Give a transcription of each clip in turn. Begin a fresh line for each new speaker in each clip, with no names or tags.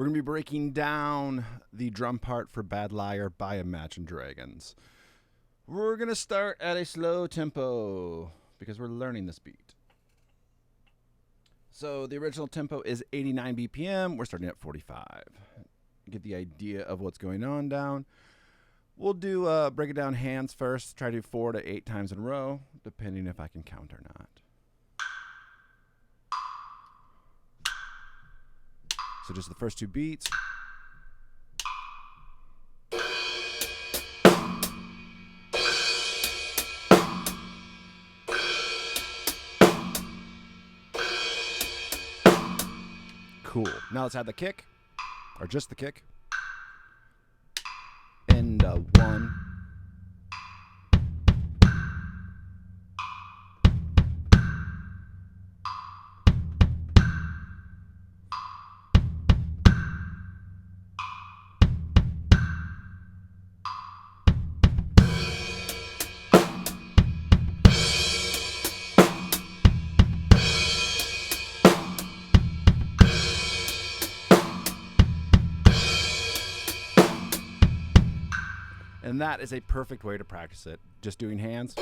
We're going to be breaking down the drum part for Bad Liar by Imagine Dragons. We're going to start at a slow tempo because we're learning this beat. So the original tempo is 89 BPM. We're starting at 45. Get the idea of what's going on down. We'll do break it down hands first. Try to do 4 to 8 times in a row, depending if I can count or not. So just the first 2 beats. Cool. Now let's add the kick, or just the kick. And 1. And that is a perfect way to practice it. Just doing hands.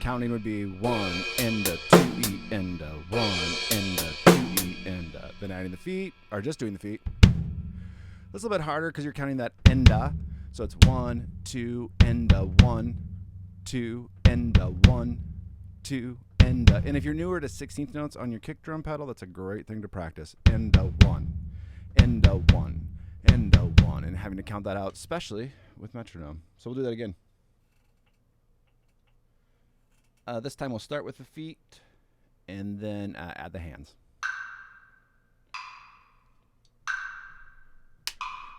Counting would be 1 and a 2E and a 1 and a 2E and a. Then adding the feet, or just doing the feet. That's a little bit harder because you're counting that enda. So it's 1, 2, enda, 1, 2, enda, 1, 2, enda. And if you're newer to 16th notes on your kick drum pedal, that's a great thing to practice. Enda 1, enda 1. And 1, and having to count that out, especially with metronome. So we'll do that again. This time we'll start with the feet and then add the hands.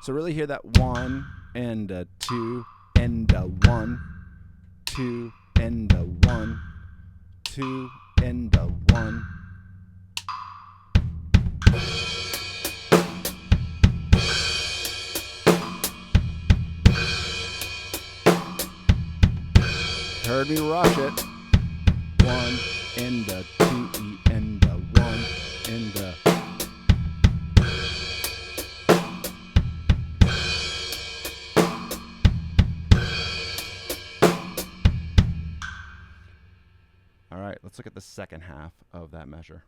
So really hear that 1 and 2 and 1, 2 and 1, 2 and 1. Heard me rush it. 1 and 2E and 1 and All right, let's look at the second half of that measure.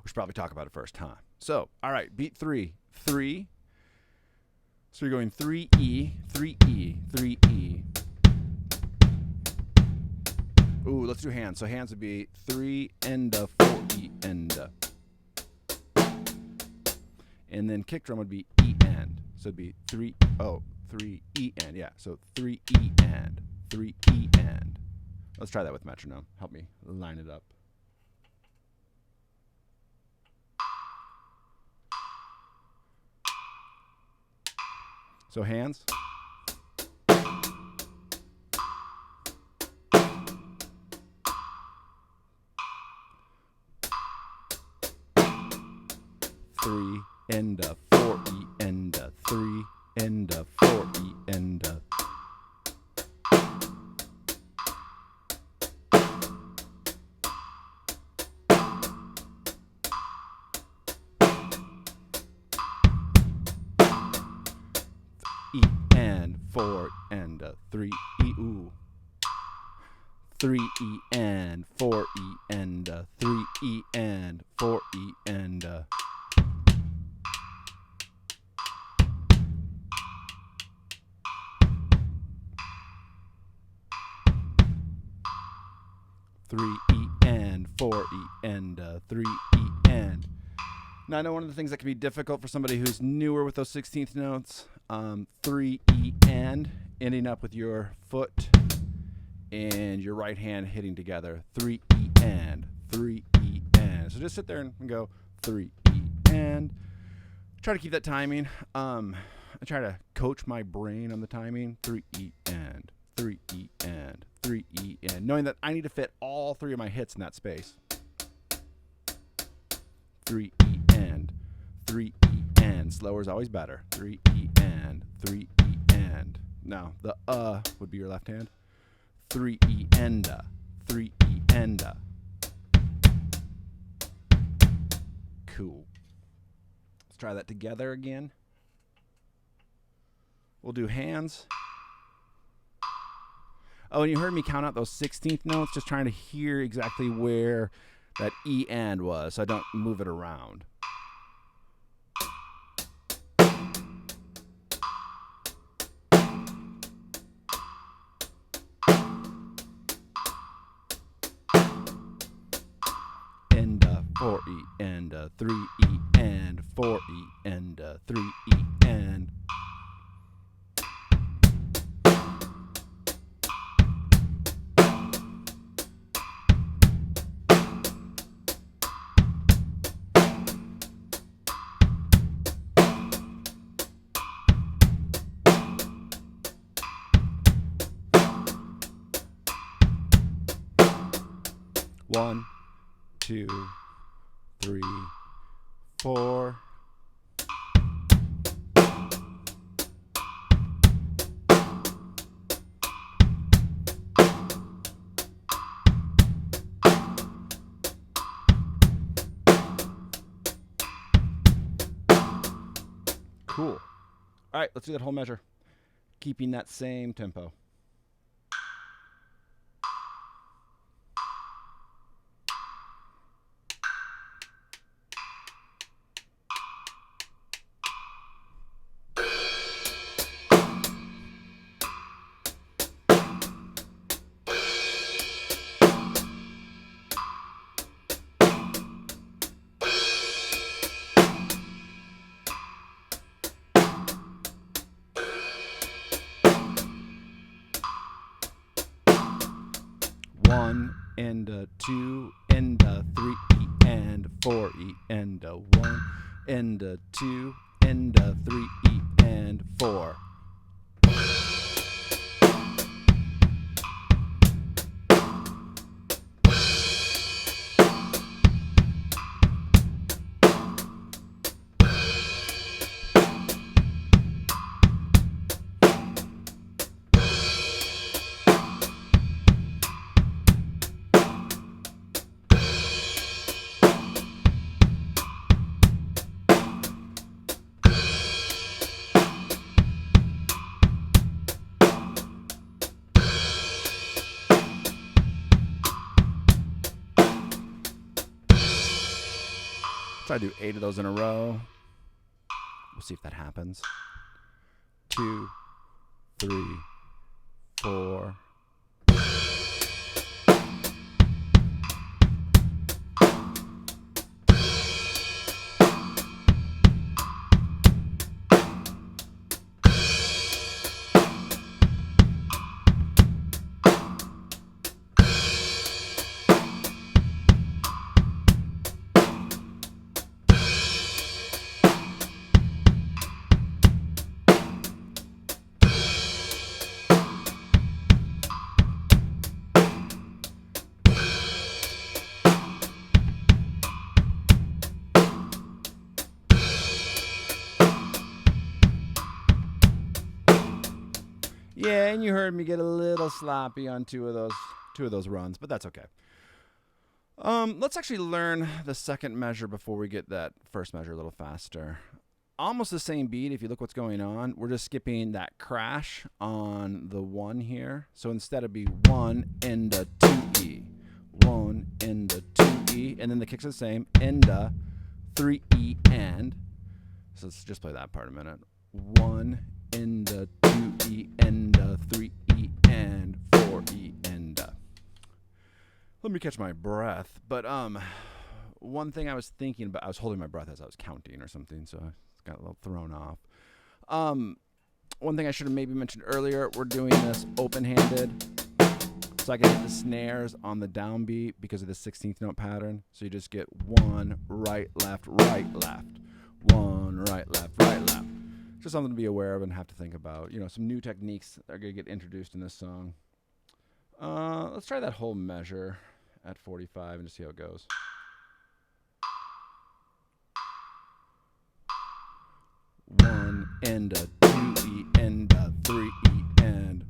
We should probably talk about it first, huh? So, all right, beat 3. 3. So you're going 3E, 3E, 3E. Ooh, let's do hands. So hands would be 3 and 4E and. And then kick drum would be E and. So it'd be 3 E and. Yeah, so 3E and, 3E and. Let's try that with metronome. Help me line it up. So hands. Three and 4E and 3 and 4E and. E and 4 and 3 E ooh 3 E and 4 E and 3 E and 4 E and 3 E and 4 E and 3 E and. Now I know one of the things that can be difficult for somebody who's newer with those 16th notes, 3 E and ending up with your foot and your right hand hitting together. 3 E and 3 E and. So just sit there and go 3 E and. Try to keep that timing. I try to coach my brain on the timing. 3 E and 3 E and 3 E and, knowing that I need to fit all 3 of my hits in that space. 3 E and 3 E and. Slower is always better. 3 E and 3 E and. No, the would be your left hand. 3 E and 3 E and Cool. Let's try that together again. We'll do hands. Oh, and you heard me count out those 16th notes, just trying to hear exactly where that E and was, so I don't move it around. And 4 E and 3 E and 4 E and 3 E and. One, 2, 3, 4. Cool. All right, let's do that whole measure, keeping that same tempo. One and 2 and 3 E and 4 E and 1 and 2 and 3 E and 4. Try to do 8 of those in a row. We'll see if that happens. 2, 3, 4. Yeah, and you heard me get a little sloppy on two of those runs, but that's okay. Let's actually learn the second measure before we get that first measure a little faster. Almost the same beat if you look what's going on. We're just skipping that crash on the 1 here. So instead it'd be 1 and 2 E. 1 and 2 E. And then the kicks are the same. And 3 E and. So let's just play that part a minute. 1 and 2 E and 3 E and 4 E and. Let me catch my breath. But one thing I was thinking about, I was holding my breath as I was counting or something, so I got a little thrown off. One thing I should have maybe mentioned earlier, we're doing this open-handed, so I can hit the snares on the downbeat because of the 16th note pattern. So you just get 1, right, left, 1, right, left, left. Just something to be aware of and have to think about. You know, some new techniques that are going to get introduced in this song. Let's try that whole measure at 45 and just see how it goes. 1 and 2 E and 3 E and.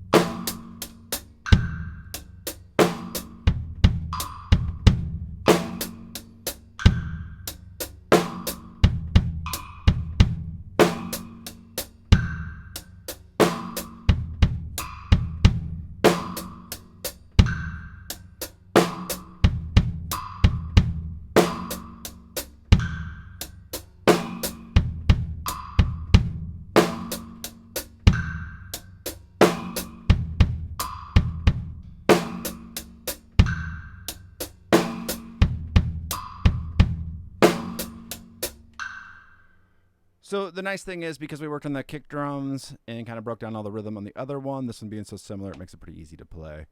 So the nice thing is, because we worked on the kick drums and kind of broke down all the rhythm on the other one, this one being so similar, it makes it pretty easy to play.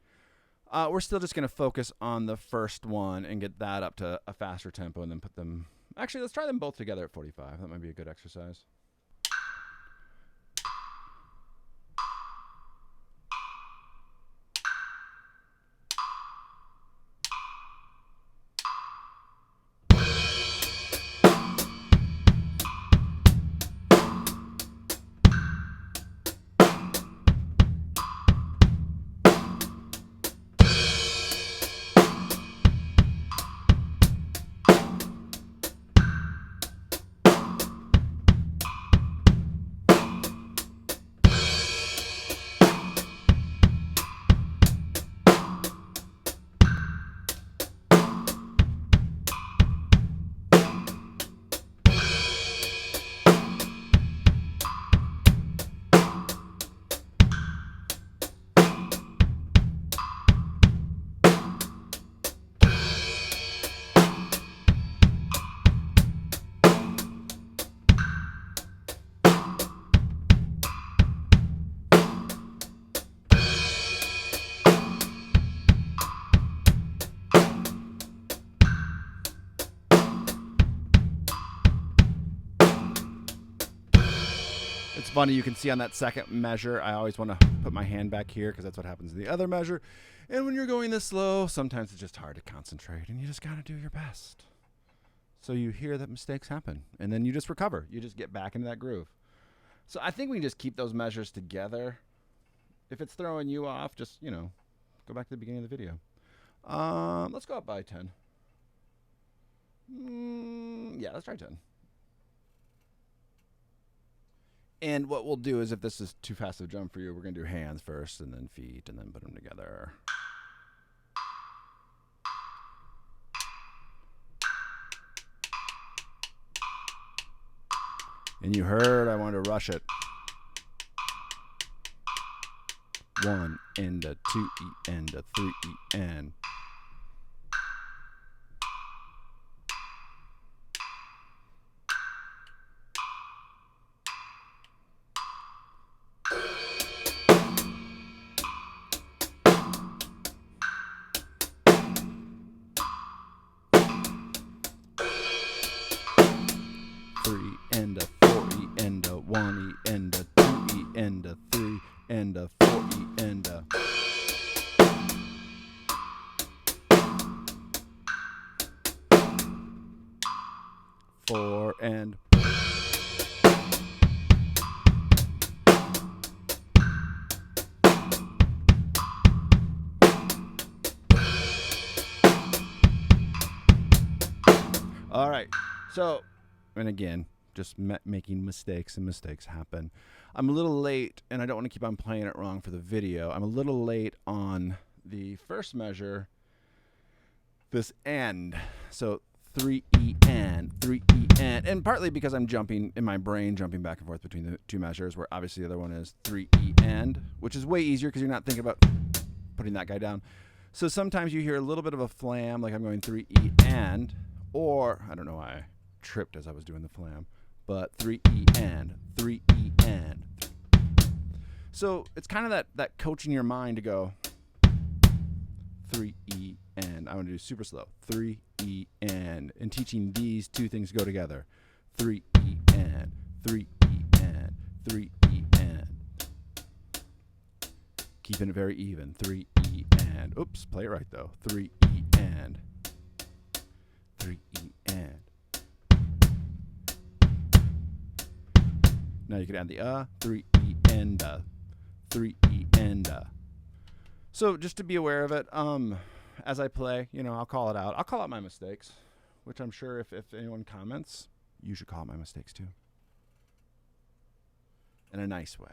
We're still just going to focus on the first one and get that up to a faster tempo and then put them... Actually, let's try them both together at 45. That might be a good exercise. It's funny, you can see on that second measure, I always want to put my hand back here because that's what happens in the other measure. And when you're going this slow, sometimes it's just hard to concentrate and you just got to do your best. So you hear that mistakes happen and then you just recover. You just get back into that groove. So I think we can just keep those measures together. If it's throwing you off, just, you know, go back to the beginning of the video. Let's go up by 10. Yeah, let's try 10. And what we'll do is, if this is too fast of a drum for you, we're going to do hands first and then feet and then put them together. And you heard I wanted to rush it. 1 and a 2 E and a 3 E and. And a 4 E and a 1 E and a 2 E and a 3 and a 4 E and a. Four and. All right, so, and again, just making mistakes, and mistakes happen. I'm a little late, and I don't want to keep on playing it wrong for the video. I'm a little late on the first measure, this end. So 3 E and, 3 E and partly because I'm jumping in my brain, jumping back and forth between the two measures, where obviously the other one is 3 E and, which is way easier because you're not thinking about putting that guy down. So sometimes you hear a little bit of a flam, like I'm going 3 E and, or I don't know why I tripped as I was doing the flam, but 3 E and, 3 E and. So it's kind of that coaching your mind to go 3 E and. I want to do super slow. 3 E and teaching these two things go together. 3 E and, 3 E and, 3 E and. Keeping it very even. 3 E and. Oops, play it right though. 3 E and. 3 E and. Now you can add the 3 E and 3 E and So just to be aware of it, as I play, I'll call it out. I'll call out my mistakes, which I'm sure if anyone comments, you should call out my mistakes too. In a nice way.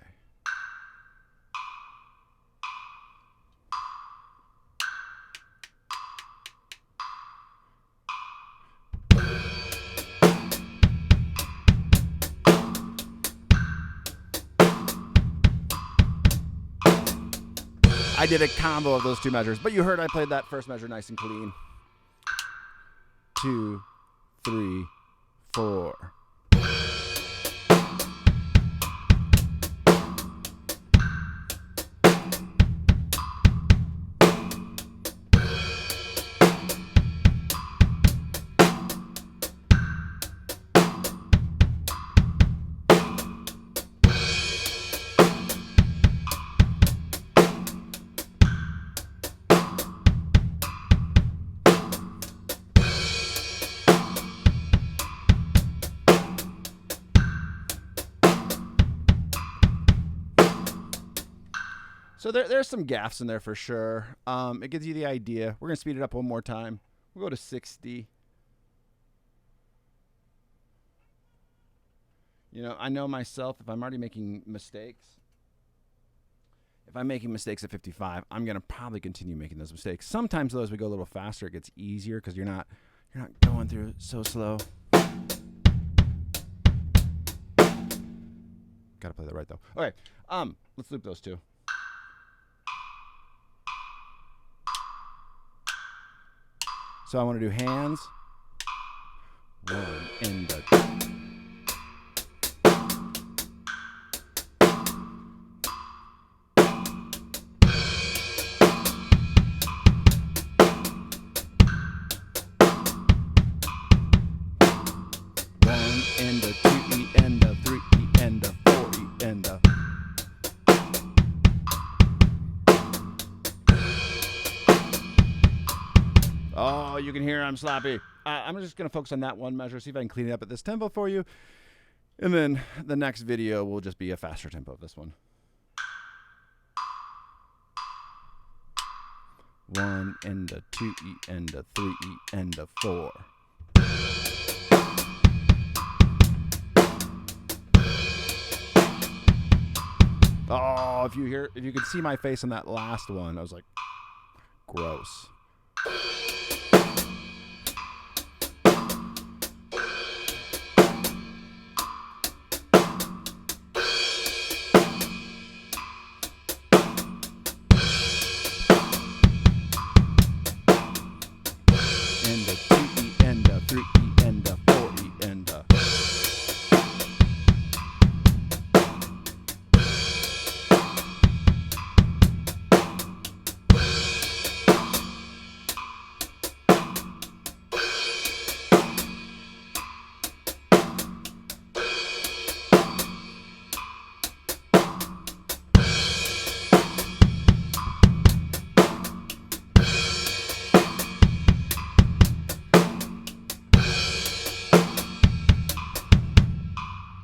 I did a combo of those two measures, but you heard I played that first measure nice and clean. 2, 3, 4. So there's some gaffes in there for sure. It gives you the idea. We're going to speed it up one more time. We'll go to 60. I know myself, if I'm already making mistakes, if I'm making mistakes at 55, I'm going to probably continue making those mistakes. Sometimes, though, as we go a little faster, it gets easier because you're not going through so slow. Got to play that right, though. Okay, let's loop those two. So I want to do hands. 1 and the 1 and the 2 E and the 3 E and the 4 E and the. Oh, you can hear I'm sloppy. I'm just going to focus on that one measure, see if I can clean it up at this tempo for you. And then the next video will just be a faster tempo of this one. 1 and the 2 E and the 3 E and the 4. Oh, if you could see my face on that last one, I was like, gross. And the 2 E and the 3 E and the 4 E and the.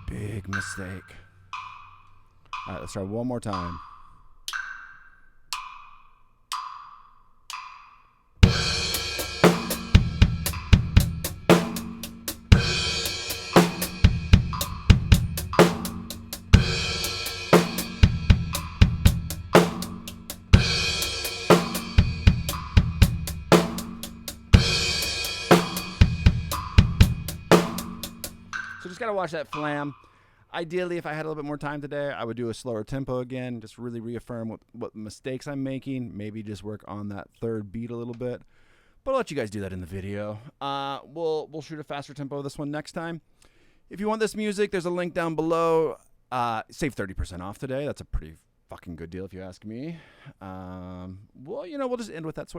Big mistake. All right, let's try one more time. So just got to watch that flam. Ideally, if I had a little bit more time today, I would do a slower tempo again, just really reaffirm what mistakes I'm making, maybe just work on that third beat a little bit. But I'll let you guys do that in the video. We'll shoot a faster tempo of this one next time. If you want this music, there's a link down below. Save 30% off today. That's a pretty fucking good deal if you ask me. We'll just end with that swear.